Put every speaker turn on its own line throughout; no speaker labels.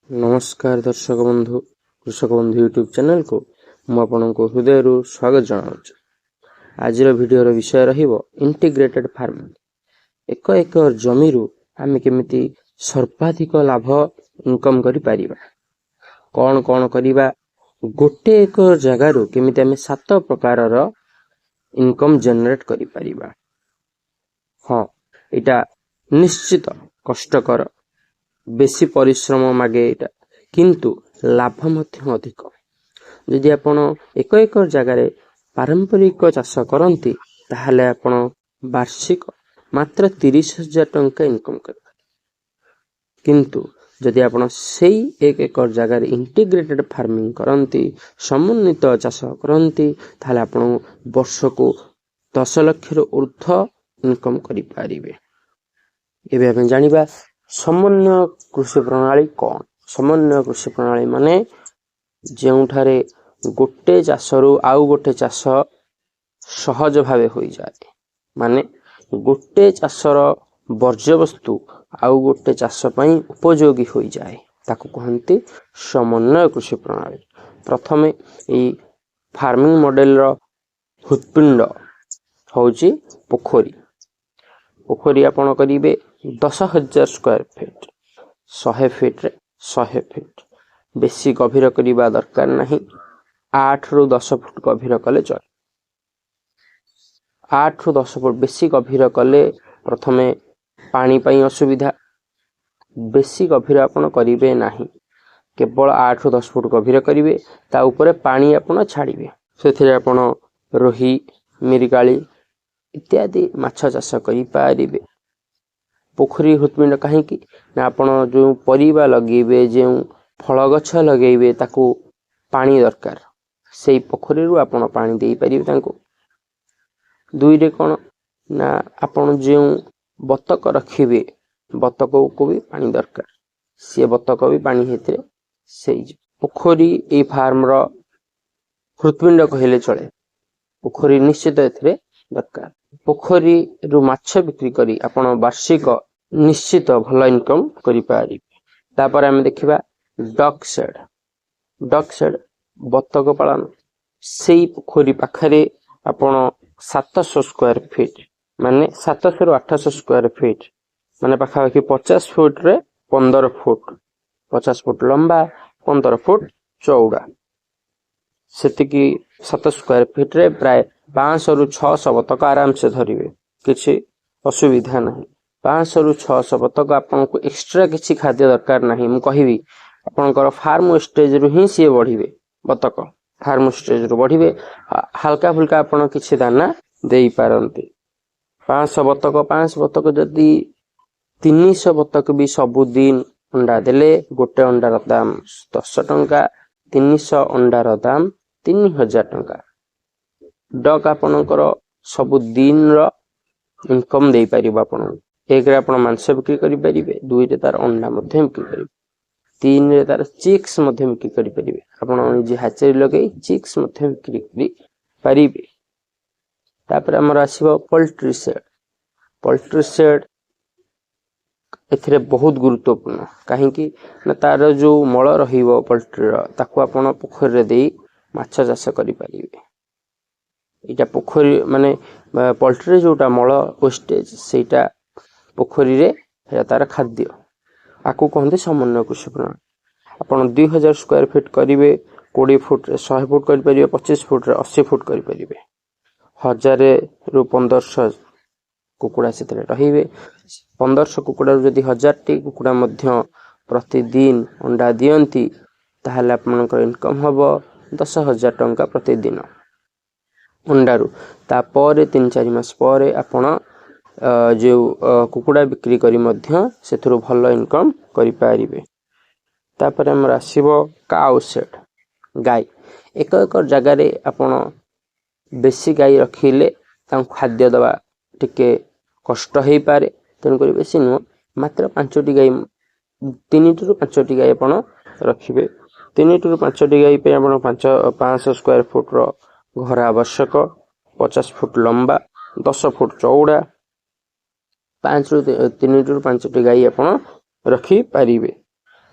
नमस्कार दर्शक बंधु कृषक बंधु यूट्यूब चैनल को मु आपनको हृदय स्वागत जनाऊँ। आज वीडियो विषय रहिबो इंटीग्रेटेड फार्मिंग। एक एकर जमी आमे केमिति सर्वाधिक लाभ इनकम करि परिबा, कौन कौन करिबा, गोटे एकर जगार केमिति आमे 7 प्रकार इनकम जनरेट करि परिबा। हाँ, इटा निश्चित कष्टकर, बेसी परिश्रम मागे एटा, किंतु लाभ मध्य अधिक। यदि आपण एक एकर जगार पारंपरिक चाष करती ताहले आपण वार्षिक मात्र 30,000 टंका इनकम कर। किंतु यदि आपण सेई एक एकर जगार इंटीग्रेटेड फार्मिंग करती, समन्वित चाष करती, ताहले आपण वर्ष को 10 लाख ऊर्ध्व इनकम करि पारिबे। एबे आपण जानिबा समन्वय कृषि प्रणाली कौन। समन्वय कृषि प्रणाली माने जेउठारे गोटे चाषरु आउ गोटे चाष सहज भावे होई जाए, माने गोटे चाषर वर्ज्य वस्तु आउ गोटे चाष पई उपयोगी होई जाए, ताकू कहंती समन्वय कृषि प्रणाली। प्रथमे ई फार्मिंग मॉडल रो हृत्पिंड होउची पोखरी। पोखरी आपण करिवे 10,000 स्क्वायर फीट, 100 फीट रे 100 फीट, बेसी गभीर करिबा दरकार नहीं। 8 रु 10 फुट गभीर कले चले। 8 रु 10 फुट बेसी गभीर कले प्रथमे पानी पई असुविधा, बेसी गभीर आपण करिवे नहीं। केवल 8 रु 10 फुट गभीर करिवे, ता ऊपर पानी आपण छाड़िवे। सेथिरे आपण रोही, मिरगाली इत्यादि माछ चाष करि पारिबे। पोखरी हृत्पिंड कहीं ना आपण जो परिबा लगेबे, जो फल गछ लगेबे, ताकू पानी दरकार, सेई पोखरी रु आपण पानी देई परिबे तांको। दुई रे कोन ना आपण जो बतक रखिबे, बतक को भी पानी दरकार, से बतक भी पानी हेतरे सेई पोखरी ए फार्म रो हृत्पिंड कहले चले। पोखरी निश्चित एथरे दरकार। पोखरी रु माछ बिक्री करी आपण वार्षिक निश्चित भल इनकम करि पारिबे। तापर हम देखिबा डक शेड। डक शेड बतक पालन। सेई पोखरी पाखरे आपण 700 स्क्वायर फीट, माने 700 रु 800 स्क्वायर फीट, माने पाखापाखि 50 फुट रे 15 फुट, 50 फुट लंबा 15 फुट चौड़ा, सेतिकी 7 स्क्वायर फीट रे प्राय 500 रु 600 बतक आराम से धरिवे, किछि असुविधा नहीं। 500 रु 600 बतक आपनको एक्स्ट्रा किछि खाद्य दरकार नहीं। मु कहिबी आपनकर फार्म स्टेज रु ही से बढ़िबे, बतक फार्म स्टेज रु बढ़िबे, हल्का फुल्का आपण किछि दाना देई पारंती। 500 बतक जदी 300 बतक भी सब दिन अंडा देले, गोटे अंडार दाम 10 टंका, 300 अंडार दाम 3000 टंका। डक आपनकर सब दिन रो इनकम देई परिबा। आपण एक रे आपण मांस बिक्री करि परिबे, 2 रे तार अंडा मध्ये बिक्री परिबे, 3 रे तार चिक्स मध्ये बिक्री करि परिबे। आपण जे हाचरी लगेई चिक्स मध्ये बिक्री करि परिबे। तापर हमर आसीबो पोल्ट्री शेड। पोल्ट्री शेड एथिरे बहुत गुरुत्वपूर्ण, काहे कि ना तार जो मळ रहिबो पोल्ट्री रो, ताकू आपण पोखरी रे देई माछ चाष करि परिबे। इटा पोखरी माने पोल्ट्री जोटा मळ वेस्टेज, सेटा पोखरी रे हे तार खाद्य, आकू कहते समन्वय कृषि प्रणाली। आपण 2000 स्क्वायर फीट करिवे, 20 फुट रे 100 फुट करि परिबे, 25 फुट रे 80 फुट करि परिबे। 1000 रु 1500 कुकुड़ा सेतरे रहिबे। 1500 कुकुड़ा जदि 1000 टी कुकुड़ा मध्य प्रतिदिन अंडा दियंती, ताहले आपनकर इनकम हबो 10,000 टंका प्रतिदिन अंडारू। तापर 3-4 मास पर आपण जो कुकुड़ा बिक्री करी मध्य सेथुरु भल इनकम करि पारिबे। तापर हमर आसीबो काउ शेड। गाय एक एकर जगह रे आपण बेसी गाय रखिले ता खाद्य दवा टिके कष्ट हेई पारे, तेन करी बेसी न मात्र 5टी गाय, 3 टु 5टी गाय आपण रखिबे। 3 टु 5टी गाय पे आपण 500 स्क्वायर फुट रो घर आवश्यक, 50 फुट लंबा, 10 फुट चौड़ा, 3 टु 5टी गाय आपण रखी पारिबे।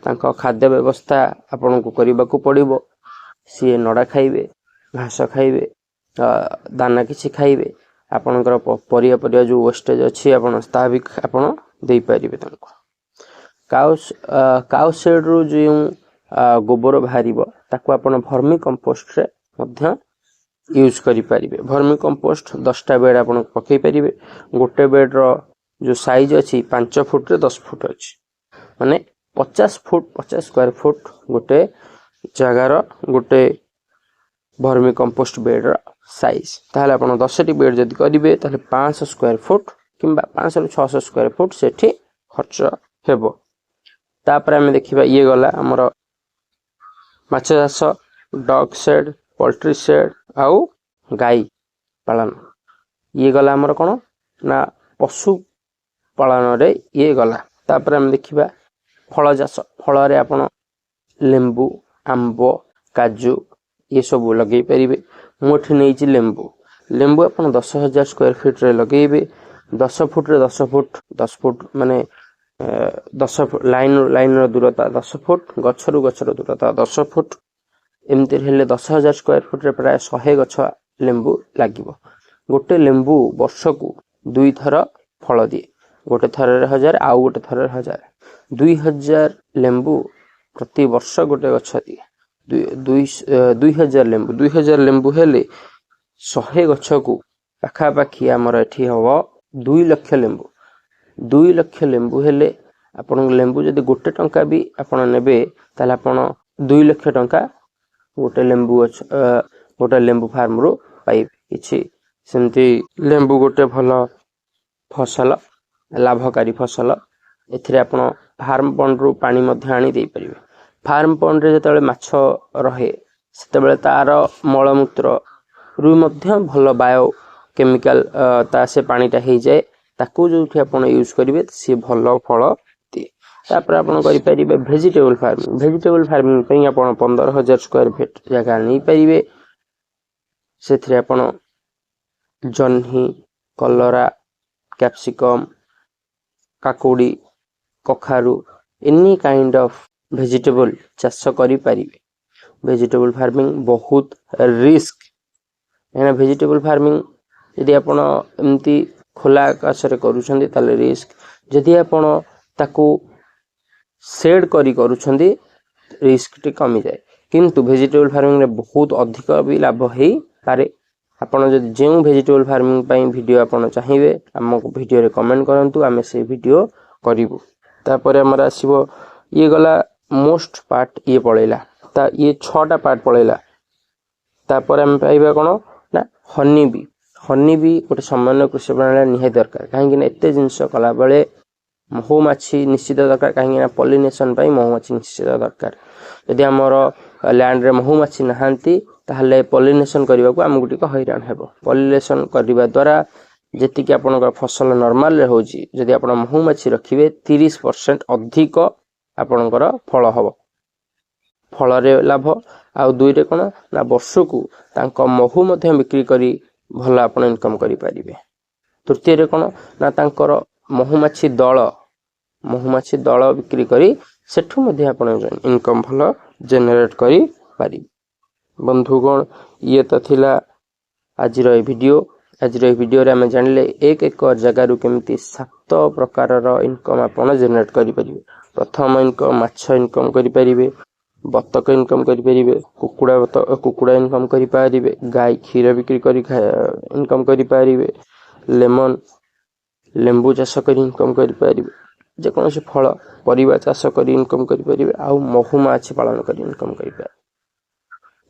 तांको खाद्य व्यवस्था आपनको करबाकू पड़िबो। सी नड़ा खाइबे, घास खाइबे, दाना किछि खाइबे, आपणकर परिया परिया जो वेस्टेज अछि आपण ता भी आपण देई परिबे तांको। काउ शेड रु जो गोबर बाहरिबो ताको आपण भर्मी कंपोस्ट रे मध्य यूज करि परिबे। भर्मी कंपोस्ट 10टा बेड आपण पकई परिबे। गोटे बेड रो जो साइज अछि 5 फुट रे 10 फुट अछि, माने 50 फुट 50 स्क्वायर फुट गोटे जगार गोटे भर्मी कंपोस्ट बेड रो साइज। ताहले आपण 10 टी बेड जदि करिवे ताहले 500 स्क्वायर फुट किंबा 500 रु 600 स्क्वायर फुट सेठी खर्च हेबो। तापर हमें देखिबा ये गला हमर माछ चाष, डॉग शेड, पोल्ट्री शेड आउ गाई पालन। ये गला हमर कोन ना पशु पालन रे ये गला। तापर हम देखिबा फल चाष। फल रे आपण लेंबू, आंबो, काजू ये सब लगे परिबे। मोठ नेइची लेंबू। लेंबू आपण 10,000 स्क्वायर फीट रे लगेबे। 10 फुट रे 10 फुट 10 फुट माने 10 फुट लाइन रो दूरता 10 फुट, गछरु गछर दूरता 10 फुट। एमती हेले 10,000 स्क्वायर फुट रे प्राय 100 गछ लेंबू लागिबो। गोटे लेंबू वर्ष को 2 थर फल दिए। गोटे थर रे 1000 आउ गोटे थर रे 1000। 2000 लेंबू प्रति वर्ष गोटे गछ दिए। 2000 लेंबू हेले 100 गछ को पाखा पाखी हमर एठी हबो 2 लाख लेंबू। 2 लाख लेंबू हेले आपण लेंबू जदि गोटे टंका भी आपण नेबे ताले आपण 2 लाख टंका गोटे लेंबू फार्म रो पाइबे। किछि सेमती लेंबू गोटे भलो फसल, लाभकारी फसल। एथिरे आपण फार्म पॉन्ड रो पानी मध्य आनी देई परिबे। फार्म पॉन्ड रे जतबेले माछ रहे सेतबेले तार मलमूत्र रु मध्य भलो बायो केमिकल ता से पानीटा हेइ जाए। ताकू जोठी आपण यूज करिवे से भलो फल दिए। तापर आपण करि परिबे वेजिटेबल फार्मिंग। वेजिटेबल फार्मिंग पई आपण 15,000 स्क्वायर फीट जगह नै परिबे। सेथिरे आपण जन्ही, कलरा, कैप्सिकम, काकुडी, कखारू एनी काइंड ऑफ वेजिटेबल चाष करि परिबे। वेजिटेबल फार्मिंग बहुत रिस्क। एना वेजिटेबल फार्मिंग यदि आपण एमती खोला आकाश रे करूछंदी ताले रिस्क। जदि आपण ताकू शेड करी करूछंदी रिस्क टी कमी जाए। किंतु वेजिटेबल फार्मिंग रे बहुत अधिक भी लाभ हेई पारे। आपण जदि जेउ वेजिटेबल फार्मिंग पई वीडियो आपण चाहिबे हमको वीडियो रे कमेंट करंतु, आमे से वीडियो करिवु। तापर हमर आसीबो ये गला मोस्ट पार्ट ये पळेला। ता ये 6टा पार्ट पळेला। तापर हम पाइबा कोन ना हनी बी। हनी बी गोटे सामान्य कृषि प्रणाली निहाय दरकार। काहेकि ना एते जिंस कला बेले महुमाछी निश्चित दरकार। काहेकि ना पॉलिनेशन पई महुमाछी निश्चित दरकार। यदि हमर लैंड रे महुमाछी नहांती ताहले पॉलिनेशन करबा को हमगु टिक हैरान हेबो। पॉलिनेशन करबा द्वारा जेति कि आपनकर फसल नॉर्मल रे होजी, यदि आपण महुमाछी रखिबे 30% अधिक आपनकर फल हबो। फल रे लाभ आ दुई रे कोन ना वर्ष को तांको महु मध्ये बिक्री करी भला आपण इनकम करि परिबे। तृतीय रे कोन ना तांकर महुमाछी दଳ बिक्री करी सेठु मध्ये आपण इनकम भला जनरेट करी पारि। बंधुगण ये तो थिला आज रो वीडियो। आज रो वीडियो रे हम जानले 1 एकर जगह रु केमती 7 प्रकार रो इनकम आपण जनरेट करि परिबे। प्रथम इनकम माछ इनकम करि परिबे, बतक इनकम करि परिबे, कुकुड़ा इनकम करि परिबे, गाय क्षीर बिक्री करी इनकम करि परिबे, लेंबू चाष करी इनकम करि परिबे, जे कोनोसी फल परिबा चाष करी इनकम करि परिबे, आ महुमाछी पालन करी इनकम करि परिबे।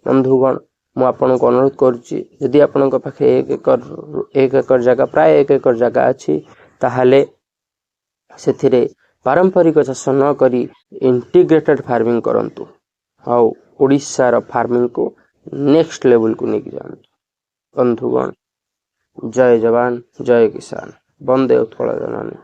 बंधुगण मु आपनको अनुरोध करूची, यदि आपनक पाखे 1 एकर जगह प्राय 1 एकर जगह अछि ताहाले सेथिरे पारंपरिक चाष न करी इंटीग्रेटेड फार्मिंग करंतु। हाउ ओडिशा रो फार्मिंग को नेक्स्ट लेवल को नेकी जानतु। बंधुगण जय जवान जय किसान, वंदे उत्कल जननी।